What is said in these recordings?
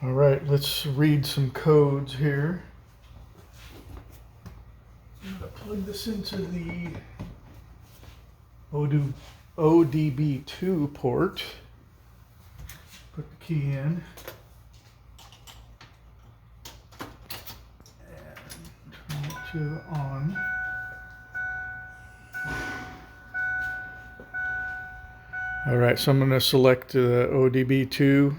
All right, let's read some codes here. I'm going to plug this into the ODB2 port. Put the key in. And turn it to on. All right, so I'm going to select ODB2.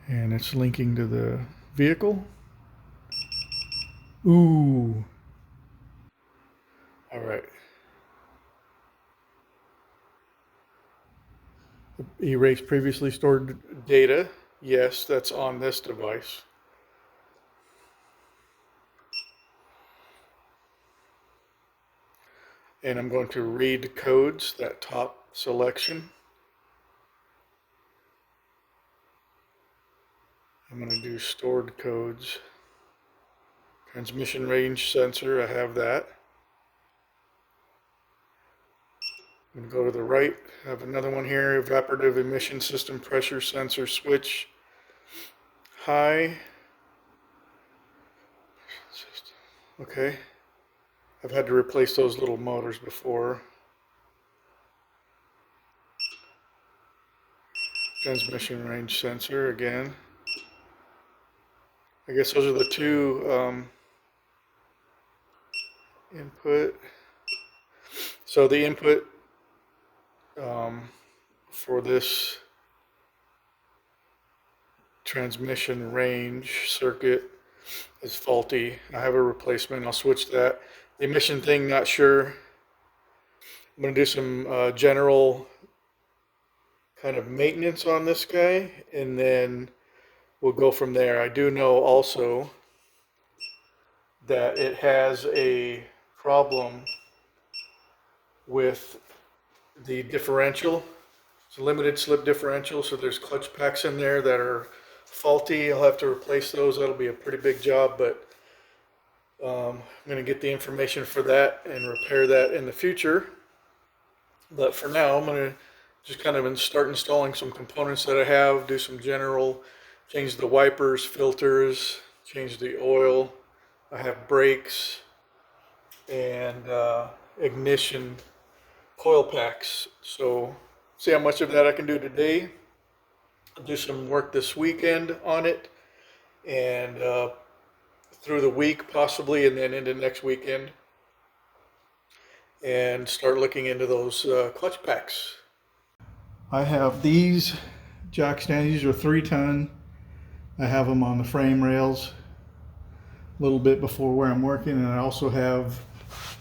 And it's linking to the vehicle. Ooh. All right. Erase previously stored data. Yes, that's on this device. And I'm going to read codes, that top selection. I'm going to do stored codes. Transmission range sensor, I have that. I'm going to go to the right, I have another one here, evaporative emission system pressure sensor switch. High. Okay. I've had to replace those little motors before. Transmission range sensor again. I guess those are the two input. So the input for this transmission range circuit is faulty. I have a replacement. I'll switch that. The emission thing, not sure. I'm going to do some general kind of maintenance on this guy, and then we'll go from there. I do know also that it has a problem with the differential. It's a limited slip differential, so there's clutch packs in there that are faulty. I'll have to replace those. That'll be a pretty big job, but I'm going to get the information for that and repair that in the future. But for now, I'm going to just kind of start installing some components that I have, do some general, change the wipers, filters, change the oil. I have brakes and ignition coil packs. So see how much of that I can do today. I'll do some work this weekend on it, and through the week possibly, and then into next weekend, and start looking into those clutch packs. I have these jack stands. These are 3-ton. I have them on the frame rails a little bit before where I'm working, and I also have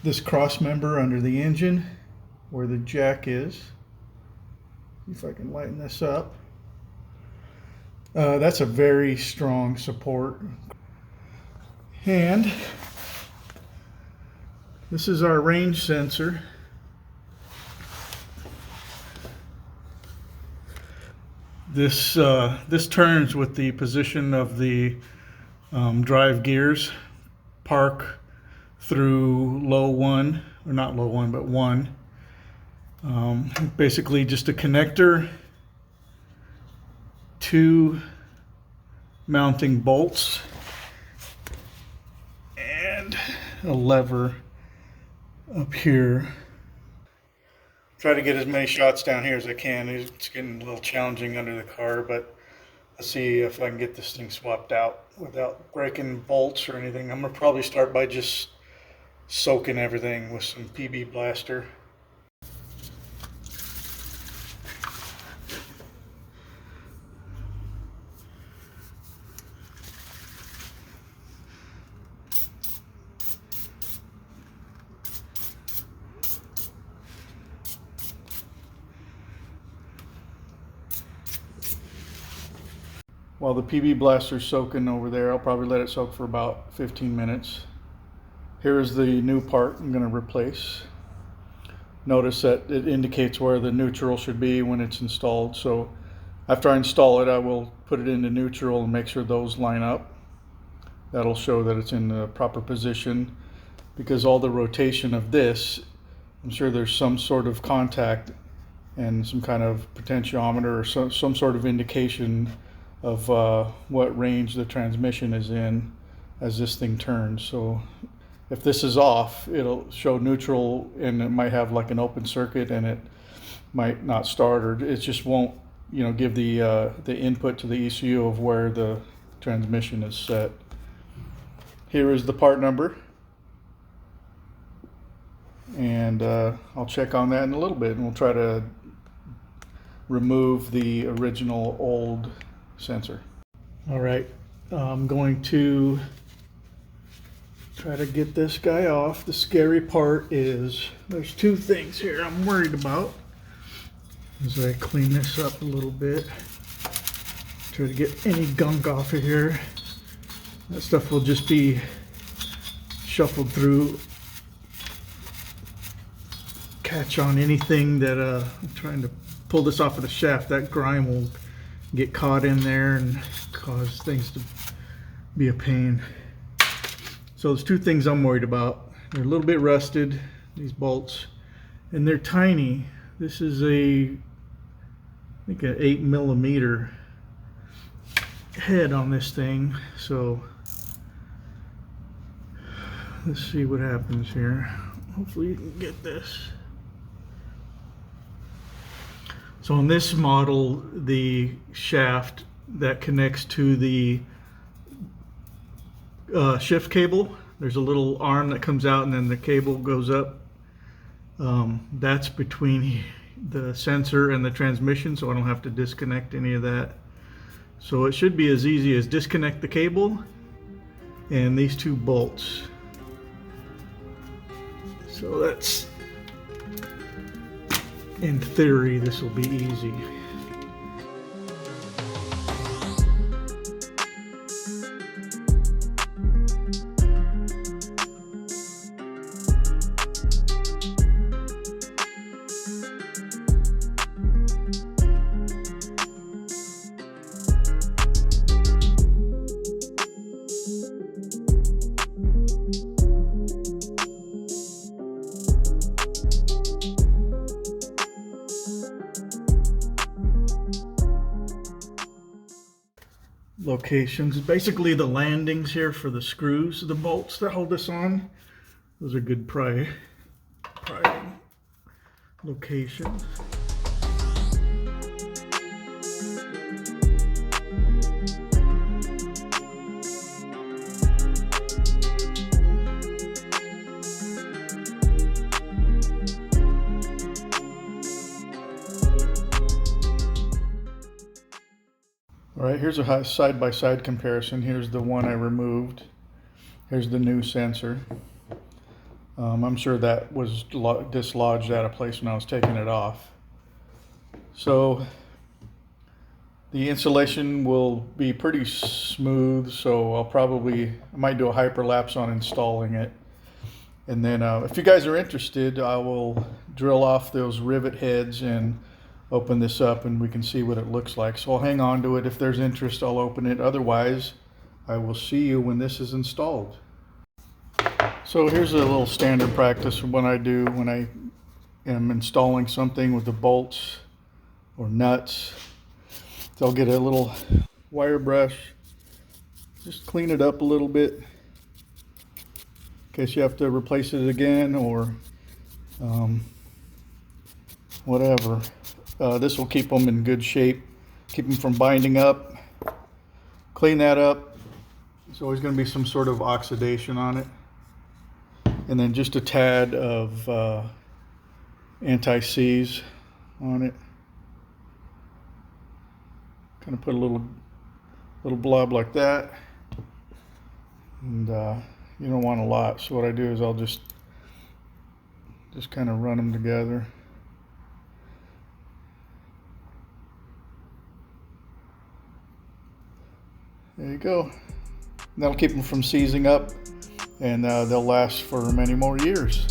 this cross member under the engine where the jack is. See if I can lighten this up. That's a very strong support. And this is our range sensor. This turns with the position of the drive gears. Park through low 1, or not low 1, but 1. Basically just a connector, 2 mounting bolts, and a lever up here. Try to get as many shots down here as I can. It's getting a little challenging under the car, but I'll see if I can get this thing swapped out without breaking bolts or anything. I'm gonna probably start by just soaking everything with some PB Blaster. While the PB Blaster's soaking over there, I'll probably let it soak for about 15 minutes. Here is the new part I'm going to replace. Notice that it indicates where the neutral should be when it's installed. So after I install it, I will put it into neutral and make sure those line up. That'll show that it's in the proper position, because all the rotation of this, I'm sure there's some sort of contact and some kind of potentiometer or some sort of indication of what range the transmission is in as this thing turns. So if this is off, it'll show neutral, and it might have like an open circuit, and it might not start, or it just won't, give the input to the ECU of where the transmission is set. Here is the part number, and I'll check on that in a little bit, and we'll try to remove the original old sensor. All right, I'm going to try to get this guy off. The scary part is there's two things here I'm worried about. As I clean this up a little bit, try to get any gunk off of here. That stuff will just be shuffled through, catch on anything that I'm trying to pull this off of the shaft. That grime will get caught in there and cause things to be a pain. So there's two things I'm worried about. They're a little bit rusted, these bolts, and they're tiny. This is I think an 8mm head on this thing. So let's see what happens here. Hopefully you can get this. So on this model, the shaft that connects to the shift cable, there's a little arm that comes out and then the cable goes up. That's between the sensor and the transmission, so I don't have to disconnect any of that. So it should be as easy as disconnect the cable and these two bolts. So that's, in theory, this will be easy. Locations, basically the landings here for the screws, the bolts that hold this on. Those are good prying locations. All right, here's a side-by-side comparison. Here's the one I removed. Here's the new sensor. I'm sure that was dislodged out of place when I was taking it off. So the installation will be pretty smooth, so I might do a hyperlapse on installing it. And then if you guys are interested, I will drill off those rivet heads and open this up and we can see what it looks like. So I'll hang on to it. If there's interest, I'll open it. Otherwise, I will see you when this is installed. So here's a little standard practice of what I do when I am installing something with the bolts or nuts. So I'll get a little wire brush, just clean it up a little bit in case you have to replace it again or whatever. This will keep them in good shape, keep them from binding up. Clean that up. There's always going to be some sort of oxidation on it. And then just a tad of anti-seize on it. Kind of put a little blob like that. And you don't want a lot, so what I do is I'll just kind of run them together. There you go. That'll keep them from seizing up, and they'll last for many more years.